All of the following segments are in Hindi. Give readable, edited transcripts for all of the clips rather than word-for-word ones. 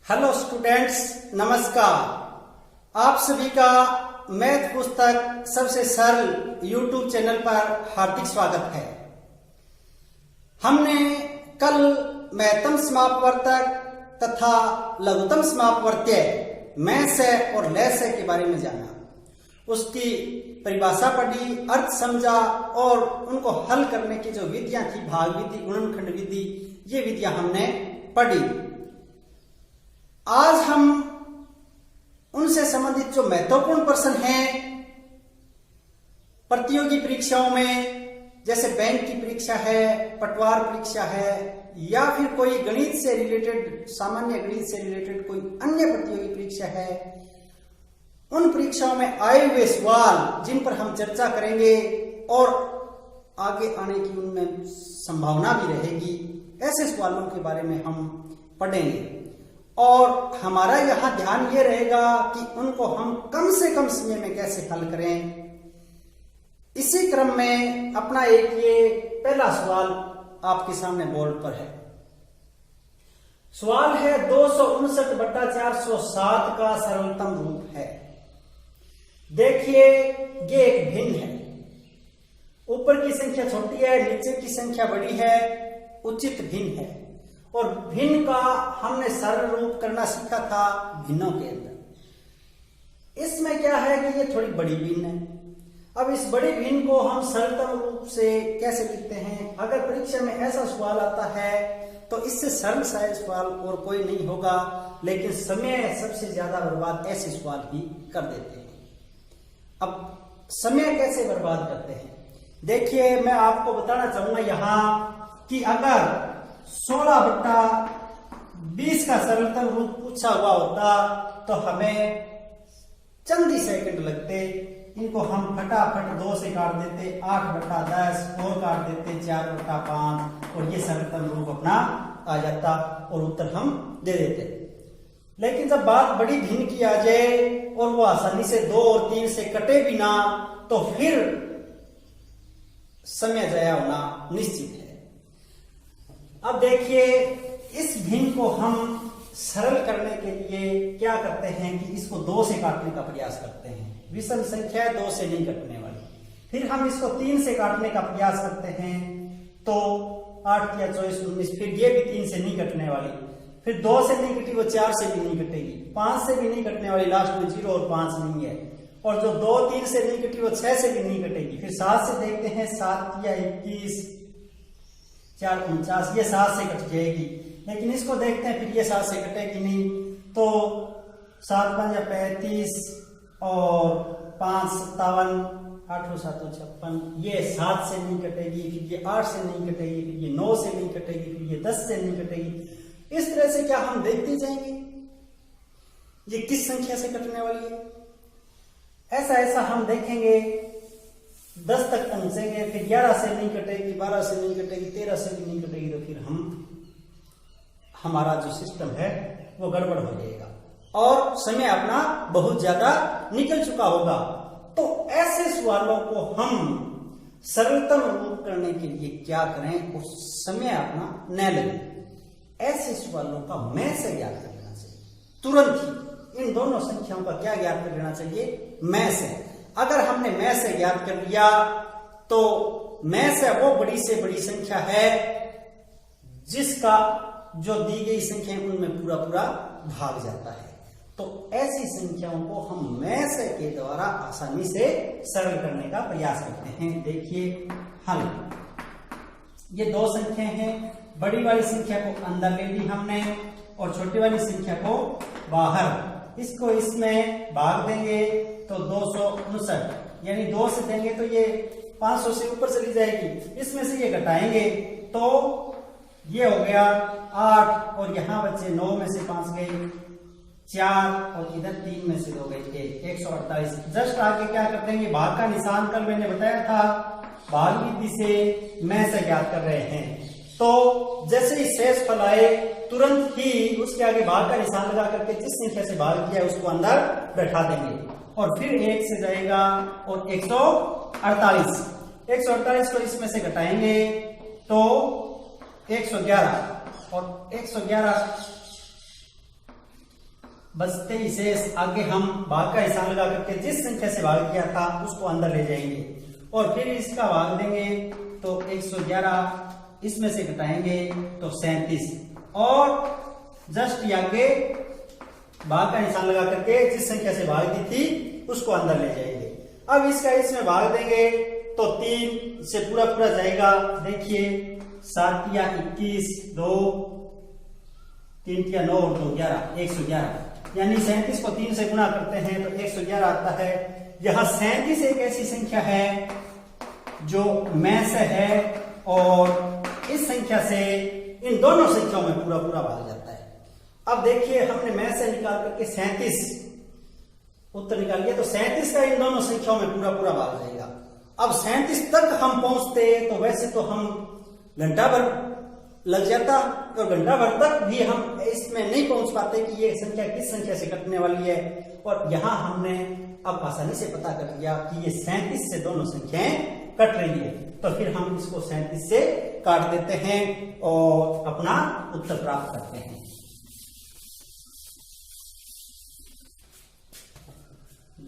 हेलो स्टूडेंट्स, नमस्कार। आप सभी का मैथ पुस्तक सबसे सरल यूट्यूब चैनल पर हार्दिक स्वागत है। हमने कल महत्तम समापवर्तक तथा लघुत्तम समापवर्त्य मैस्य और लयस्य के बारे में जाना, उसकी परिभाषा पढ़ी, अर्थ समझा और उनको हल करने की जो विधियां थी, भाग विधि, गुणनखंड विधि, ये विधियां हमने पढ़ी। आज हम उनसे संबंधित जो महत्वपूर्ण प्रश्न हैं प्रतियोगी परीक्षाओं में, जैसे बैंक की परीक्षा है, पटवार परीक्षा है, या फिर कोई गणित से रिलेटेड, सामान्य गणित से रिलेटेड कोई अन्य प्रतियोगी परीक्षा है, उन परीक्षाओं में आए हुए सवाल जिन पर हम चर्चा करेंगे और आगे आने की उनमें संभावना भी रहेगी, ऐसे सवालों के बारे में हम पढ़ेंगे। और हमारा यहाँ ध्यान ये रहेगा कि उनको हम कम से कम समय में कैसे हल करें। इसी क्रम में अपना एक ये पहला सवाल आपके सामने बोर्ड पर है। सवाल है 259/407 का सरलतम रूप है। देखिए, ये एक भिन्न है। ऊपर की संख्या छोटी है, नीचे की संख्या बड़ी है, उचित भिन्न है। और भिन्न का हमने सरल रूप करना सीखा था भिन्नों के अंदर। इसमें क्या है कि ये थोड़ी बड़ी भिन्न है। अब इस बड़ी भिन्न को हम सरलतम रूप से कैसे लिखते हैं? अगर परीक्षा में ऐसा सवाल आता है तो इससे सरल शायद सवाल और कोई नहीं होगा, लेकिन समय सबसे ज्यादा बर्बाद ऐसे सवाल ही कर देते हैं। अब समय कैसे बर्बाद करते हैं? देखिए, मैं आपको बताना चाहूंगा यहाँ कि अगर 16/20 का सरलतम रूप पूछा हुआ होता तो हमें चंद ही सेकंड लगते। इनको हम फटाफट 2 से काट देते, 8/10 और काट देते 4/5 और ये सरलतम रूप अपना आ जाता और उत्तर हम दे देते। लेकिन जब बात बड़ी भिन्न की आ जाए और वो आसानी से 2 और 3 से कटे भी ना, तो फिर समय जाया होना निश्चित है। अब देखिए, इस भिन्न को हम सरल करने के लिए क्या करते हैं कि इसको 2 से काटने का प्रयास करते हैं। विषम संख्या है, 2 से नहीं कटने वाली। फिर हम इसको 3 से काटने का प्रयास करते हैं तो 8 या 24, 19, फिर ये भी 3 से नहीं कटने वाली। फिर 2 से नहीं कटी, वो 4 से भी नहीं कटेगी, 5 से भी नहीं कटने वाली, लास्ट में 0 और 5 नहीं है। और जो 2, 3 से नहीं कटी, वो 6 से भी नहीं कटेगी। फिर 7 से देखते हैं, 7 या 21, 4 49, ये 7 से कट जाएगी। लेकिन इसको देखते हैं, फिर ये 7 से कटेगी नहीं, तो 7 5 35 और 5 57, 8 7 56, ये 7 से नहीं कटेगी। फिर ये 8 से नहीं कटेगी, फिर ये 9 से नहीं कटेगी, फिर ये 10 से नहीं कटेगी। इस तरह से क्या हम देखते जाएंगे ये किस संख्या से कटने वाली है। ऐसा ऐसा हम देखेंगे, 10 तक पहुंचेंगे, फिर 11 से नहीं कटेगी, 12 से नहीं कटेगी, 13 से भी नहीं कटेगी, तो फिर हमारा जो सिस्टम है वो गड़बड़ हो जाएगा और समय अपना बहुत ज्यादा निकल चुका होगा। तो ऐसे सवालों को हम सरलतम रूप करने के लिए क्या करें, उस समय अपना न लगे। ऐसे सवालों का मैं से ज्ञात कर लेना चाहिए तुरंत ही। इन दोनों संख्याओं का क्या ज्ञात कर लेना चाहिए? मैं से। अगर हमने मैं से ज्ञात कर लिया तो मैं से वो बड़ी से बड़ी संख्या है जिसका जो दी गई संख्या उनमें पूरा पूरा भाग जाता है। तो ऐसी संख्याओं को हम मैं से के द्वारा आसानी से सरल करने का प्रयास करते हैं। देखिए हल, ये 2 संख्या हैं। बड़ी वाली संख्या को अंदर ले ली हमने और छोटी वाली संख्या को बाहर। इसको इसमें भाग देंगे तो 259, यानी 2 से देंगे तो ये 500 से ऊपर चली जाएगी। इसमें से ये घटाएंगे तो ये हो गया 8 और यहां बचे 9 में से 5 गए 4 और इधर 3 में से 2 गए 148। जस्ट आगे क्या कर देंगे, भाग का निशान कल मैंने बताया था, भाग विधि से मैं से ज्ञात कर रहे हैं। तो जैसे ही शेष फल आए तुरंत ही उसके आगे भाग का निशान लगा करके जिस संख्या से भाग किया है उसको अंदर बैठा देंगे और फिर 1 से जाएगा और 148। 148 को इसमें से घटाएंगे तो 111 और 111 बचते ही शेष आगे हम भाग का निशान लगा करके जिस संख्या से भाग किया था उसको अंदर ले जाएंगे और फिर इसका भाग देंगे तो 111, इसमें से घटाएंगे तो 37 और जस्ट आगे भाग का निशान लगा करके जिस संख्या से भाग दी थी उसको अंदर ले जाएंगे। अब इसका इसमें भाग देंगे तो 3 से पूरा पूरा जाएगा। देखिए 7 या 21, 2 3 या 9 और 2 11, 111, यानी 37 को 3 से गुणा करते हैं तो 111 आता है। यहां 37 एक ऐसी संख्या है जो में से है और इस संख्या से इन दोनों संख्याओं में पूरा पूरा भाग जाता है। अब देखिए हमने में से निकाल करके 37 उत्तर निकाल लिया तो 37 का इन दोनों संख्याओं में पूरा पूरा भाग जाएगा। अब 37 तक हम पहुंचते तो वैसे तो हम घंटा भर लग जाता और घंटा भर तक भी हम इसमें नहीं पहुंच पाते कि ये संख्या किस संख्या से कटने वाली है। और यहां हमने अब आसानी से पता कर लिया कि ये 37 से दोनों संख्याएं कट रही है, तो फिर हम इसको 37 से काट देते हैं और अपना उत्तर प्राप्त करते हैं।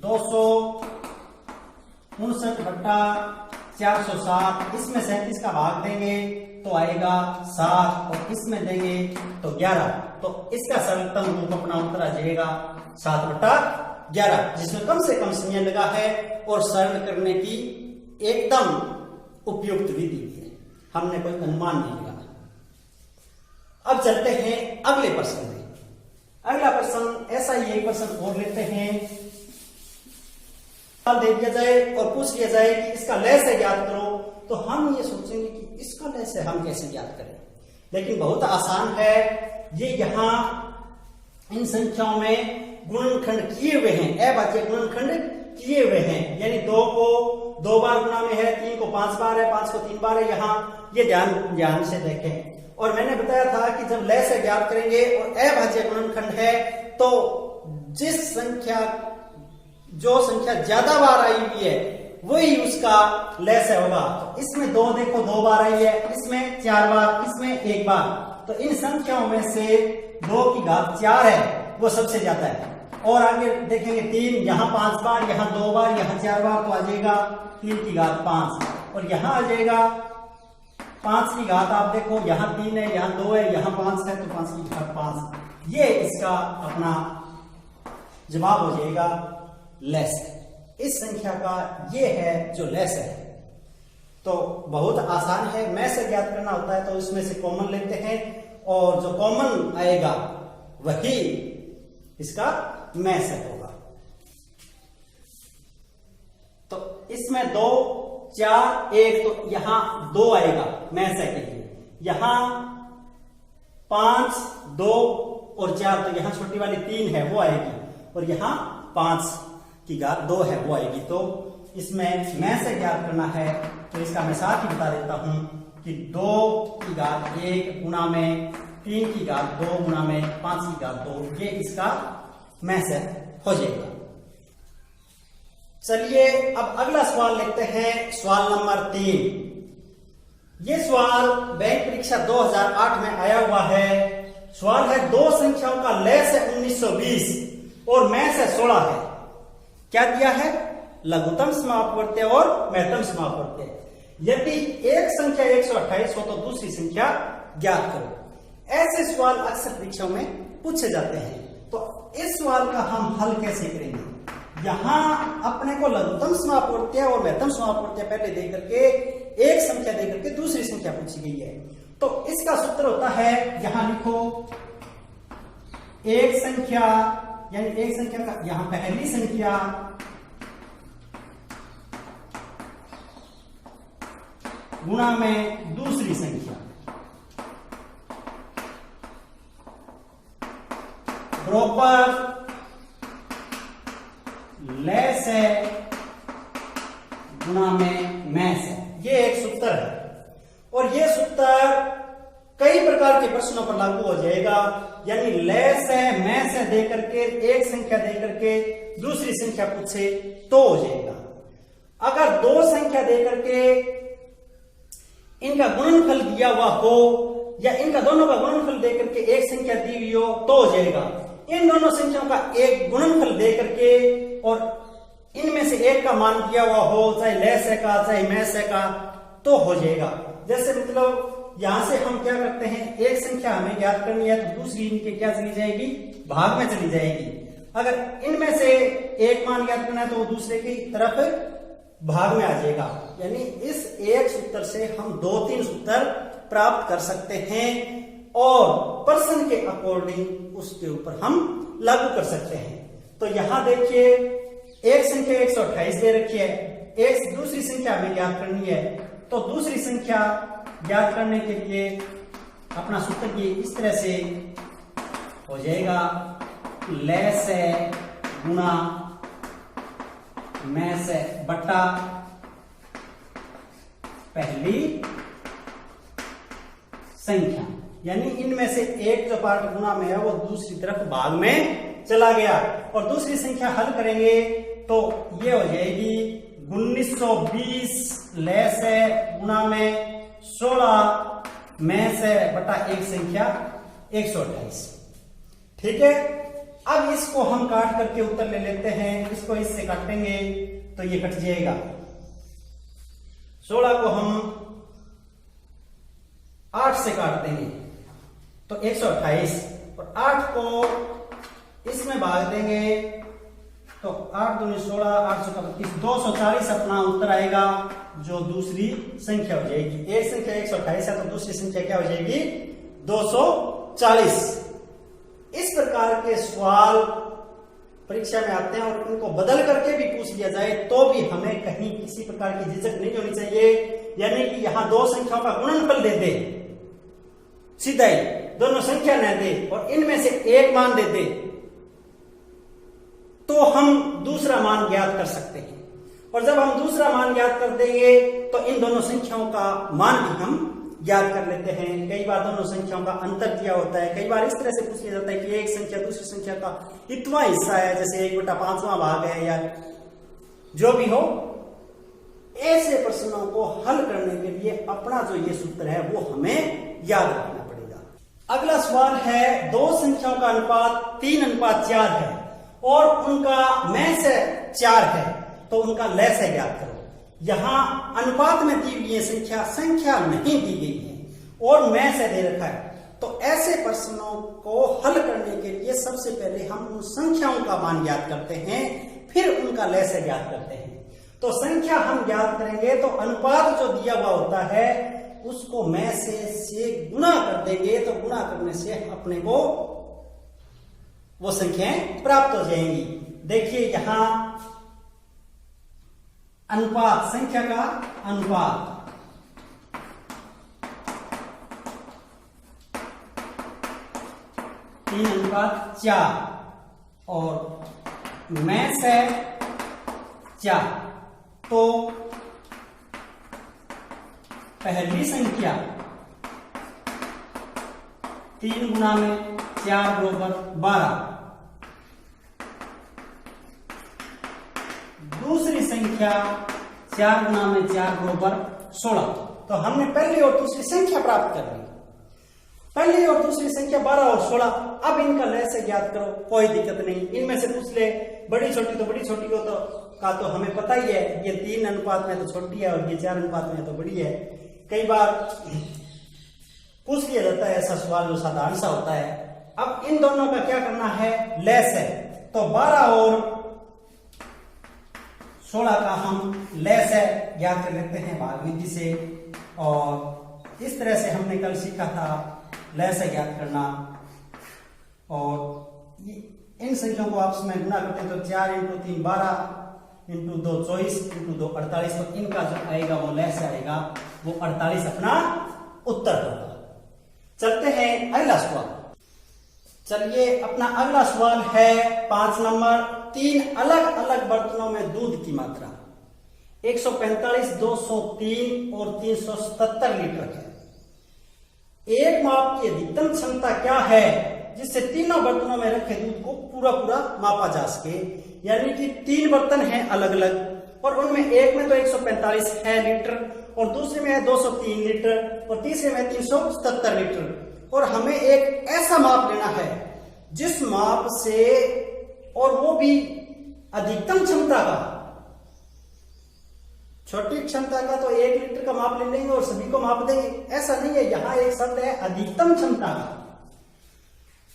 259/407, इसमें 37 का भाग देंगे तो आएगा 7 और इसमें देंगे तो 11, तो इसका सरलतम रूप अपना उत्तर आ जाएगा 7/11, जिसमें कम से कम समय लगा है और सरल करने की एकदम उपयुक्त विधि है, हमने कोई अनुमान नहीं लगाया। अब चलते हैं अगले प्रश्न में। अगला प्रश्न ऐसा ही एक प्रश्न और लेते हैं, दे दिया जाए और पूछ लिया जाए कि इसका लय से ज्ञात करो, तो हम ये सोचेंगे कि इसका लय से हम कैसे ज्ञात करें, लेकिन बहुत आसान है। ये यहां इन संख्याओं में गुणनखंड किए हुए हैं, अभाज्य गुणनखंड किए हुए हैं, यानी 2 को 2 बार गुणा में है, 3 को 5 बार है, 5 को 3 बार है। यहाँ ये ध्यान से देखें। और मैंने बताया था कि जब लय से ज्ञात करेंगे और अभाज्य गुणनखंड है तो जो संख्या ज्यादा बार आई हुई है वही उसका लय से होगा। तो इसमें 2 देखो 2 बार आई है, इसमें 4 बार, इसमें 1 बार, तो इन संख्याओं में से 2 की घात 4 है वो सबसे ज्यादा है। और आगे देखेंगे 3, यहाँ 5 बार, यहाँ 2 बार, यहाँ 4 बार, तो आ जाएगा 3 की घात 5 और यहाँ आ जाएगा 5 की घात, आप देखो यहाँ 3 है, यहाँ 2 है, यहाँ 5 है, तो 5 की घात 5। ये इसका अपना जवाब हो जाएगा लेस। इस संख्या का ये है जो लेस है। तो बहुत आसान है, में से ज्ञात करना होता है तो इसमें से कॉमन लेते हैं और जो कॉमन आएगा वही इसका में से होगा। तो इसमें 2 4 1, तो यहां 2 आएगा में से के लिए, यहां 5 2 और 4, तो यहां छोटी वाली 3 है वो आएगी और यहां 5 की घात 2 है वो आएगी। तो इसमें में से ज्ञात करना है तो इसका मैं साथ ही बता देता हूं कि 2 की घात 1 गुणा में 3 की घात 2 गुणा में 5 की घात 2, ये इसका में से हो जाएगा। चलिए अब अगला सवाल लेते हैं, सवाल नंबर 3। ये सवाल बैंक परीक्षा 2008 में आया हुआ है। सवाल है 2 संख्याओं का लय से 1920 और में से 16 है। क्या दिया है? लघुत्तम समापवर्त्य और महत्तम समापवर्त्य। यदि एक संख्या 128 हो तो दूसरी संख्या ज्ञात करो। ऐसे सवाल अक्सर परीक्षाओं में पूछे जाते हैं। तो इस सवाल का हम हल कैसे करेंगे? यहां अपने को लघुत्तम समापवर्त्य और महत्तम समापवर्त्य पहले दे करके एक संख्या दे करके दूसरी संख्या पूछी गई है। तो इसका सूत्र होता है, यहां लिखो एक संख्या, यानी एक संख्या का यहां पहली संख्या गुणा में दूसरी संख्या, बराबर लय से गुणा में से। ये एक सूत्र है और ये सूत्र कई प्रकार के प्रश्नों पर लागू हो जाएगा। यानी लय से में से दे करके एक संख्या दे करके दूसरी संख्या पूछे तो हो जाएगा। अगर 2 संख्या दे करके इनका गुणनफल दिया हुआ हो या इनका दोनों का गुणनफल दे करके एक संख्या दी हुई हो तो हो जाएगा। इन दोनों संख्याओं का एक गुणनफल दे करके और इनमें से एक का मान दिया हुआ हो, चाहे लेस है का चाहे मैस है का, तो हो जाएगा। जैसे मतलब यहां से हम क्या करते हैं, एक संख्या हमें ज्ञात करनी है तो दूसरी इनके क्या चली जाएगी, भाग में चली जाएगी। अगर इनमें से एक मान ज्ञात करना है तो वो दूसरे की तरफ भाग में आ जाएगा। यानी इस एक सूत्र से हम 2-3 सूत्र प्राप्त कर सकते हैं और प्रश्न के अकॉर्डिंग उसके ऊपर हम लागू कर सकते हैं। तो यहां देखिए एक संख्या 128 दे रखी है, एक दूसरी संख्या हमें ज्ञात करनी है। तो दूसरी संख्या ज्ञात करने के लिए अपना सूत्र ये इस तरह से हो जाएगा, लेस है गुणा मैस है बटा पहली संख्या। यानी इनमें से एक जो पार्ट गुणा में है वो दूसरी तरफ भाग में चला गया और दूसरी संख्या हल करेंगे तो ये हो जाएगी 1920 लेस है गुणा में 16 मैस है बटा एक संख्या 128। ठीक है, अब इसको हम काट करके उत्तर ले लेते हैं। इसको इससे काटेंगे तो ये कट जाएगा। 16 को हम 8 से काट देंगे तो 128 और 8 को इसमें भाग देंगे तो 8 दूनी 16, 8 का 25, 240 अपना उत्तर आएगा जो दूसरी संख्या हो जाएगी। एक संख्या 128 है तो दूसरी संख्या क्या हो जाएगी 240। इस प्रकार के सवाल परीक्षा में आते हैं और इनको बदल करके भी पूछ लिया जाए तो भी हमें कहीं किसी प्रकार की झिझक नहीं होनी चाहिए। यानी कि यहां दो संख्याओं का गुणनफल दे दे, सीधा ही दोनों संख्या न दे और इनमें से एक मान दे दे तो हम दूसरा मान ज्ञात कर सकते हैं। और जब हम दूसरा मान ज्ञात कर देंगे तो इन दोनों संख्याओं का मान भी हम ज्ञात कर लेते हैं। कई बार दोनों संख्याओं का अंतर दिया होता है, कई बार इस तरह से पूछ लिया जाता है कि एक संख्या दूसरी संख्या का इतना हिस्सा है, जैसे 1/5वां भाग है या जो भी हो। ऐसे प्रश्नों को हल करने के लिए अपना जो ये सूत्र है वो हमें याद रखना पड़ेगा। अगला सवाल है, दो संख्याओं का अनुपात 3:4 है और उनका मैस 4 है तो उनका लैस है ज्ञात करो। यहां अनुपात में दी हुई संख्या नहीं दी गई है और मैस दे रखा है। तो ऐसे प्रश्नों को हल करने के लिए सबसे पहले हम उन संख्याओं का मान ज्ञात करते हैं, फिर उनका लैस ज्ञात करते हैं। तो संख्या हम ज्ञात करेंगे तो अनुपात जो दिया हुआ होता है उसको मैस से गुणा कर देंगे तो गुणा करने से अपने को वो संख्याएं प्राप्त हो जाएंगी। देखिए यहां अनुपात, संख्या का अनुपात 3:4 और मैस है 4 तो पहली संख्या 3 गुना में 4 बराबर 12, दूसरी संख्या 4 गुना में 4 बराबर 16। तो हमने पहली और दूसरी संख्या प्राप्त कर ली। पहली और दूसरी संख्या 12 और 16। अब इनका लैस ज्ञात करो, कोई दिक्कत नहीं। इनमें से पूछ ले बड़ी छोटी, तो बड़ी छोटी को तो हमें पता ही है, ये 3 अनुपात में तो छोटी है और ये 4 अनुपात में तो बड़ी है। कई बार पूछ लिया जाता है ऐसा सवाल जो साधारण सा होता है। अब इन दोनों का क्या करना है, लैस है तो 12 और 16 का हम लैस है ज्ञात कर लेते हैं भाग विधि से। और इस तरह से हमने कल सीखा था लैस है ज्ञात करना। और इन संख्याओं को आपस में गुणा करते हैं तो 4 × 3 12 × 2 24 × 2 48। तो इनका जो आएगा वो लैस आएगा, वो 48 अपना उत्तर होगा। चलते हैं अगला सवाल। चलिए अपना अगला सवाल है 5 नंबर। 3 अलग अलग बर्तनों में दूध की मात्रा 145, 203 और 377 लीटर है। एक माप की अधिकतम क्षमता क्या है जिससे तीनों बर्तनों में रखे दूध को पूरा मापा जा सके। यानी कि 3 बर्तन हैं अलग अलग और उनमें एक में तो 145 है लीटर और दूसरे में है 203 लीटर और तीसरे में 377 लीटर। और हमें एक ऐसा माप लेना है जिस माप से, और वो भी अधिकतम क्षमता का, छोटी क्षमता का तो 1 लीटर का माप ले लेंगे और सभी को माप देंगे, ऐसा नहीं है। यहां एक शब्द है अधिकतम क्षमता का।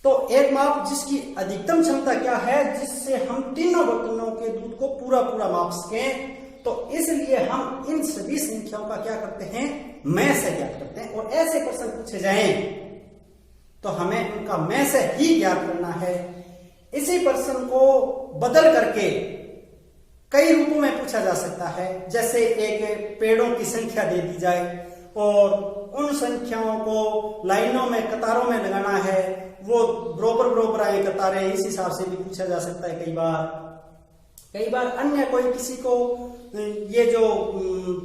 तो एक माप जिसकी अधिकतम क्षमता क्या है, जिससे हम तीनों बर्तनों के दूध को पूरा पूरा माप सकें। तो इसलिए हम इन सभी संख्याओं का क्या करते हैं, मैं से ज्ञात करते हैं। और ऐसे प्रश्न पूछे जाएं तो हमें उनका मैं से ही ज्ञात करना है। इसी प्रश्न को बदल करके कई रूपों में पूछा जा सकता है। जैसे एक पेड़ों की संख्या दे दी जाए और उन संख्याओं को लाइनों में, कतारों में लगाना है, वो बरोबर बरोबर आए कतारें, इस हिसाब से भी पूछा जा सकता है। कई बार अन्य कोई किसी को ये जो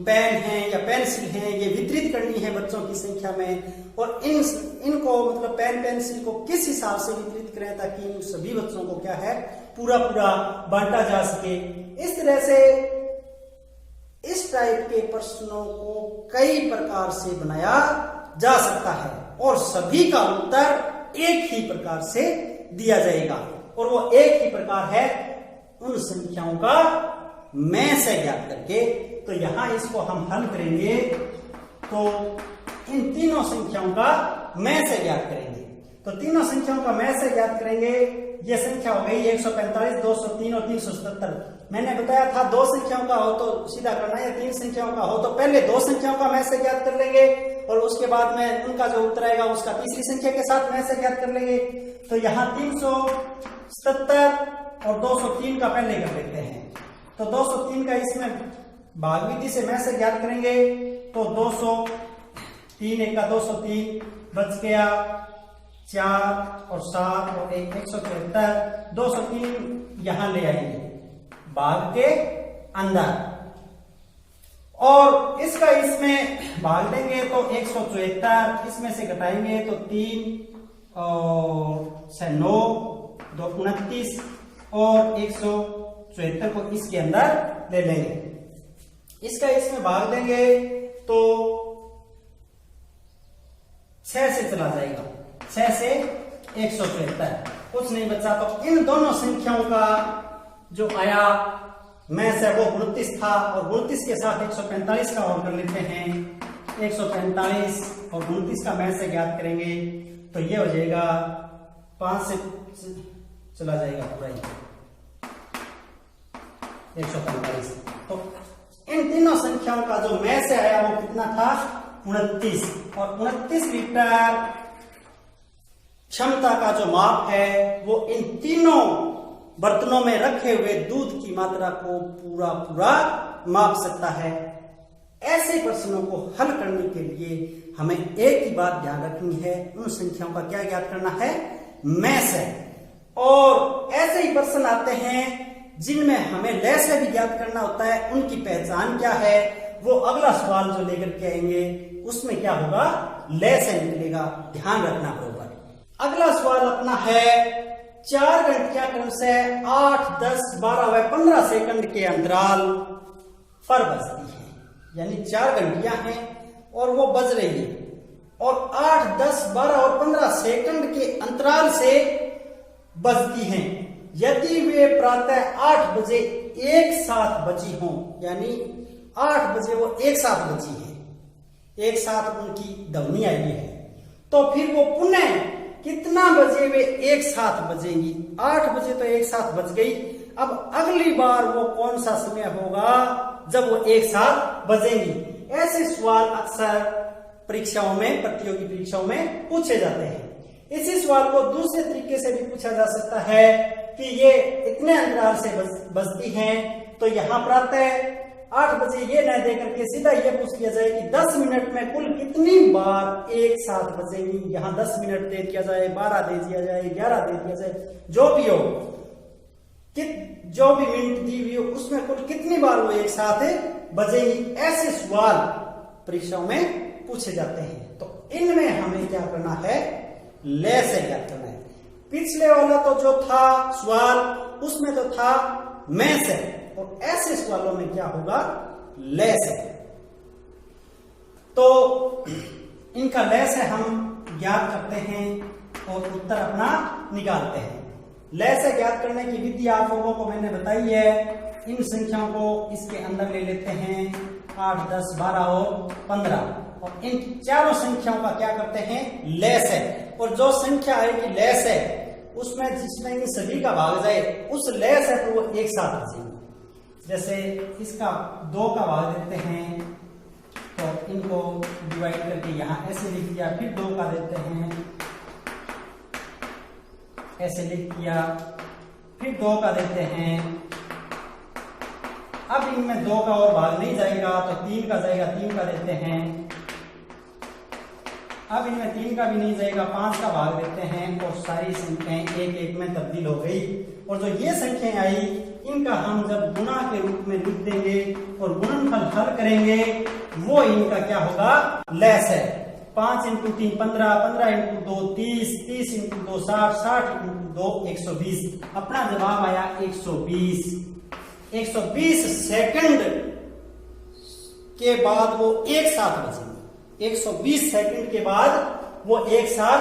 पेन है या पेंसिल है ये वितरित करनी है बच्चों की संख्या में, और इनको मतलब पेन पेंसिल को किस हिसाब से वितरित करें ताकि इन सभी बच्चों को क्या है पूरा पूरा बांटा जा सके। इस तरह से इस टाइप के प्रश्नों को कई प्रकार से बनाया जा सकता है और सभी का उत्तर एक ही प्रकार से दिया जाएगा। और वो एक ही प्रकार है उन संख्याओं का मैं से ज्ञात करके। तो यहां इसको हम हल करेंगे तो इन तीनों संख्याओं का मैं से ज्ञात करेंगे। तो तीनों संख्याओं का मैं से ज्ञात करेंगे। ये संख्या हो गई 145, 203 और 377। मैंने बताया था दो संख्याओं का हो तो सीधा करना है, 3 संख्याओं का हो तो पहले 2 संख्याओं का मैं से ज्ञात कर लेंगे और उसके बाद में उनका जो उत्तर आएगा उसका तीसरी संख्या के साथ मैं से ज्ञात कर लेंगे। तो यहाँ 377 और 203 का पहले कर लेते हैं। तो 203 का इसमें भाग विधि से मैं से ज्ञात करेंगे तो 203 एक का 203 बच गया 4 और 7 और 174। 203 यहां ले आएंगे भाग के अंदर और इसका इसमें भाग देंगे तो 174, इसमें से घटाएंगे तो 3 और 9 2 29 और 174 को इसके अंदर ले लेंगे। इसका इसमें भाग देंगे तो 6 से चला जाएगा, 6 से 174 कुछ नहीं बचा। तो इन दोनों संख्याओं का जो आया मैं से वो 29 था और 29 के साथ 145 का और कर लेते हैं। 145 और 29 का मैं से ज्ञात करेंगे तो ये हो जाएगा 5 से चला जाएगा पूरा 145। तो इन तीनों संख्याओं का जो मैं से आया वो कितना था 29 और 29 लीटर क्षमता का जो माप है वो इन तीनों बर्तनों में रखे हुए दूध की मात्रा को पूरा पूरा माप सकता है। ऐसे प्रश्नों को हल करने के लिए हमें एक ही बात ध्यान रखनी है, उन संख्याओं का क्या ज्ञात करना है मैं से। और ऐसे ही प्रश्न आते हैं जिनमें हमें ले से भी ज्ञात करना होता है, उनकी पहचान क्या है, वो अगला सवाल जो लेकर के आएंगे उसमें क्या होगा ले से निकलेगा, ध्यान रखना बरोबर। अगला सवाल अपना है 4 घंटियां क्रम से 8, 10, 12 व 15 सेकंड के अंतराल पर बजती है। यानी 4 घंटियां हैं और वो बज रही है और 8, 10, 12 और 15 सेकंड के अंतराल से बजती हैं। यदि वे प्रातः 8 बजे एक साथ बजी हों, यानी 8 बजे वो एक साथ बजी है, एक साथ उनकी ध्वनि आई है, तो फिर वो पुनः कितना बजे वे एक साथ बजेंगी। 8 बजे तो एक साथ बज गई, अब अगली बार वो कौन सा समय होगा जब वो एक साथ बजेंगी। ऐसे सवाल अक्सर परीक्षाओं में, प्रतियोगी परीक्षाओं में पूछे जाते हैं। इसी सवाल को दूसरे तरीके से भी पूछा जा सकता है कि ये इतने अंतराल से बजती हैं, तो यहाँ प्रातः 8 बजे ये न दे करके सीधा ये पूछ लिया जाए कि 10 मिनट में कुल कितनी बार एक साथ बजेंगी। यहाँ 10 मिनट दे दिया जाए, 12 दे दिया जाए, 11 दे दिया जाए, जो भी हो, जो भी मिनट दी हुई हो उसमें कुल कितनी बार वो एक साथ बजेंगी। ऐसे सवाल परीक्षाओं में पूछे जाते हैं। तो इनमें हमें क्या करना है ले से ज्ञात करना है। पिछले वाला तो जो था सवाल उसमें तो था मैं से, और ऐसे सवालों में क्या होगा ले से। तो इनका ले से हम ज्ञात करते हैं और उत्तर अपना निकालते हैं। लय से ज्ञात करने की विधि आप लोगों को मैंने बताई है। इन संख्याओं को इसके अंदर ले लेते हैं 8, 10, 12 और 15 और इन चारों संख्याओं का क्या करते हैं लय से। और जो संख्या आएगी लय से उसमें जिसमें इन सभी का भाग जाए उस लय से तो वो एक साथ बचेंगे। जैसे इसका 2 का भाग देते हैं तो इनको डिवाइड करके यहाँ ऐसे लिख दिया, फिर 2 का देते हैं ऐसे लिख दिया, फिर 2 का देते हैं। अब इनमें 2 का और भाग नहीं जाएगा तो 3 का जाएगा, 3 का देते हैं। अब इनमें 3 का भी नहीं जाएगा, 5 का भाग देते हैं और सारी संख्याएं एक एक में तब्दील हो गई। और जो ये संख्याएं आई इनका हम जब गुणा के रूप में लिख देंगे और गुणनफल हल करेंगे वो इनका क्या होगा लय है। 5 × 3 15, 15 × 2 30, 30 × 2 60, 60 × 2 120। अपना जवाब आया 120। 120 सेकंड के बाद वो एक साथ बजेंगे। 120 सेकंड के बाद वो एक साथ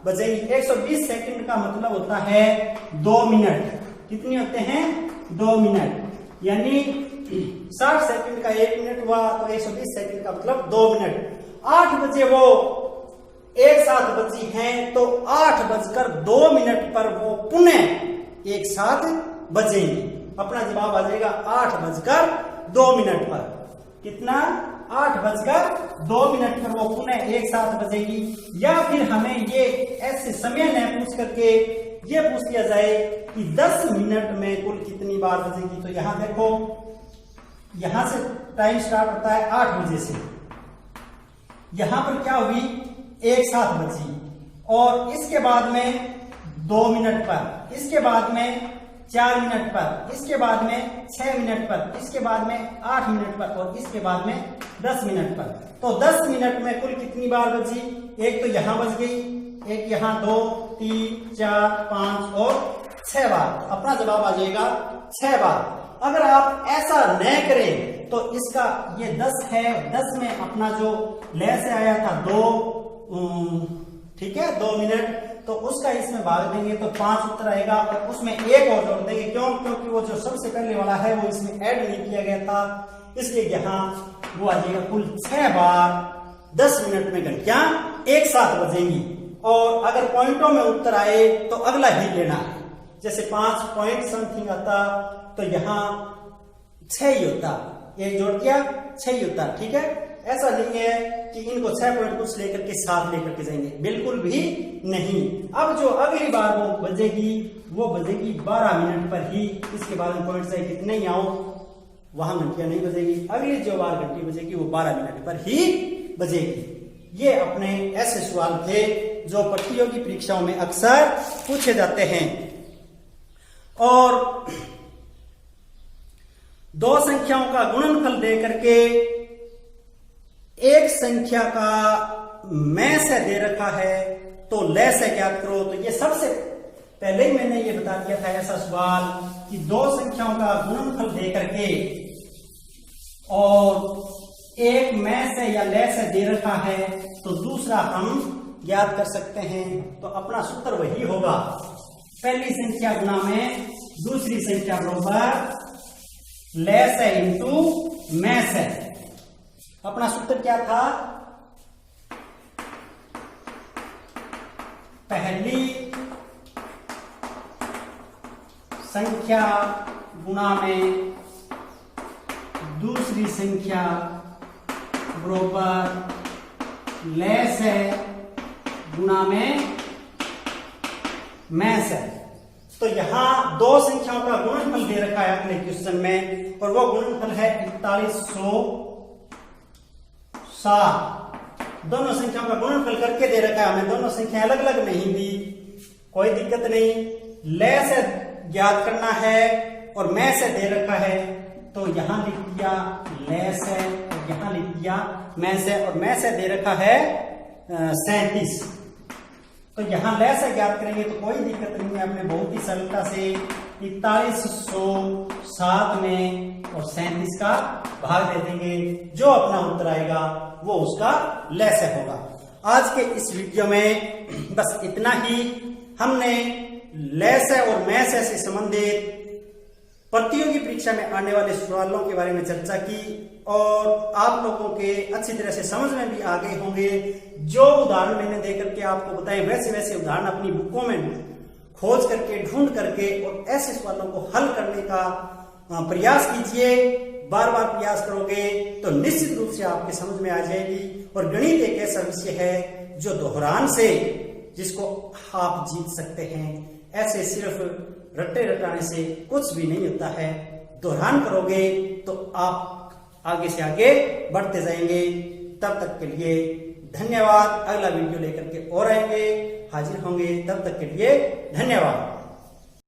बजेंगे। 120 सेकंड का मतलब होता है 2 मिनट। कितने होते हैं 2 मिनट, यानी 60 सेकंड का 1 मिनट हुआ तो 120 सेकंड का मतलब 2 मिनट। 8 बजे वो एक साथ बची हैं तो 8:02 पर वो पुनः एक साथ बजेंगी। अपना जवाब आ जाएगा 8:02 पर। कितना 8:02 पर वो पुनः एक साथ बजेगी। या फिर हमें ये ऐसे समय न पूछ करके ये पूछ लिया जाए कि 10 मिनट में कुल कितनी बार बजेगी। तो यहां देखो, यहां से टाइम स्टार्ट होता है 8 बजे से। यहां पर क्या हुई एक साथ बची और इसके बाद में 2 मिनट पर, इसके बाद में 4 मिनट पर, इसके बाद में 6 मिनट पर, इसके बाद में 8 मिनट पर और इसके बाद में 10 मिनट पर। तो 10 मिनट में कुल कितनी बार बची, एक तो यहां बच गई, एक यहां 2, 3, 4, 5 और 6 बार। अपना जवाब आ जाएगा 6 बार। अगर आप ऐसा न करें तो इसका ये 10 है, 10 में अपना जो लय से आया था 2, ठीक है 2 मिनट, तो उसका इसमें भाग देंगे तो 5 उत्तर आएगा और उसमें एक और जोड़ देंगे। क्यों? क्योंकि वो जो सबसे पहले वाला है वो इसमें ऐड नहीं किया गया था, इसलिए यहाँ वो आ जाएगा कुल 6 बार 10 मिनट में घंटियां एक साथ बजेंगी। और अगर पॉइंटों में उत्तर आए तो अगला ही लेना है। जैसे 5 पॉइंट समथिंग आता तो यहाँ 6 ही होता, एक जोड़ किया 6 ही होता। ठीक है, ऐसा नहीं है कि इनको 6 पॉइंट कुछ लेकर के 7 लेकर के जाएंगे, बिल्कुल भी नहीं। अब जो अगली बार वो बजेगी वो बजेगी 12 मिनट पर ही। इसके बाद में पॉइंट से कितने ही आओ वहां घंटियां नहीं बजेगी। अगली जो बार घंटी बजेगी वो 12 मिनट पर ही बजेगी। ये अपने ऐसे सवाल थे जो प्रतियोगी परीक्षाओं में अक्सर पूछे जाते हैं। और 2 संख्याओं का गुणनफल दे करके एक संख्या का मैं से दे रखा है तो लय से ज्ञात करो। तो ये सबसे पहले ही मैंने ये बता दिया था ऐसा सवाल कि 2 संख्याओं का गुणनफल दे करके और एक मैं से या लय से दे रखा है तो दूसरा हम ज्ञात कर सकते हैं। तो अपना सूत्र वही होगा, पहली संख्या गुना में दूसरी संख्या बराबर लय से इंटू मैं से। अपना सूत्र क्या था, पहली संख्या गुना में दूसरी संख्या बराबर लय से गुना में मैं से। तो यहां 2 संख्याओं का गुणनफल दे रखा है अपने क्वेश्चन में और वो गुणनफल है 4107। दोनों संख्याओं का गुणनफल करके दे रखा है हमें, दोनों संख्याएं अलग अलग नहीं दी, कोई दिक्कत नहीं। लय से ज्ञात करना है और मैं से दे रखा है तो यहां लिख दिया लय से और यहां लिख दिया मैं से, और मैं से दे रखा है 37। तो यहां लय से ज्ञात करेंगे तो कोई दिक्कत नहीं है, अपने बहुत ही सरलता से 4107 में और 37 का भाग दे देंगे। जो अपना उत्तर आएगा वो उसका लय से होगा। आज के इस वीडियो में बस इतना ही। हमने लेस और मैथ से संबंधित प्रतियोगी परीक्षा में आने वाले सवालों के बारे में चर्चा की और आप लोगों के अच्छी तरह से समझ में भी आ गए होंगे। जो उदाहरण मैंने देकर के आपको बताए वैसे वैसे उदाहरण अपनी बुकों में खोज करके ढूंढ करके और ऐसे सवालों को हल करने का प्रयास कीजिए। बार बार प्रयास करोगे तो निश्चित रूप से आपके समझ में आ जाएगी। और गणित एक ऐसा विषय है जो दोहरान से जिसको आप जीत सकते हैं। ऐसे सिर्फ रट्टे रटाने से कुछ भी नहीं होता है। दोहरान करोगे तो आप आगे से आगे बढ़ते जाएंगे। तब तक के लिए धन्यवाद। अगला वीडियो लेकर के और आएंगे, हाजिर होंगे। तब तक के लिए धन्यवाद।